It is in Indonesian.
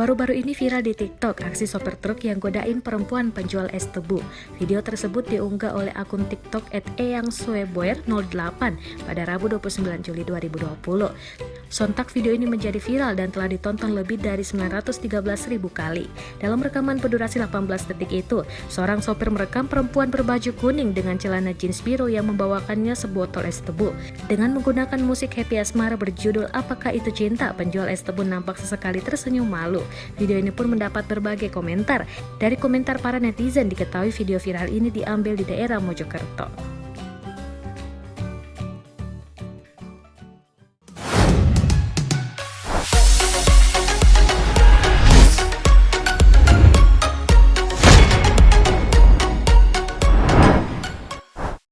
Baru-baru ini viral di TikTok aksi sopir truk yang godain perempuan penjual es tebu. Video tersebut diunggah oleh akun TikTok @eyangsueboer08 pada Rabu 29 Juli 2020. Sontak video ini menjadi viral dan telah ditonton lebih dari 913.000 kali. Dalam rekaman berdurasi 18 detik itu, seorang sopir merekam perempuan berbaju kuning dengan celana jeans biru yang membawakannya sebotol es tebu. Dengan menggunakan musik happy asmara berjudul "Apakah Itu Cinta?", penjual es tebu nampak sesekali tersenyum malu. Video ini pun mendapat berbagai komentar. Dari komentar para netizen diketahui video viral ini diambil di daerah Mojokerto.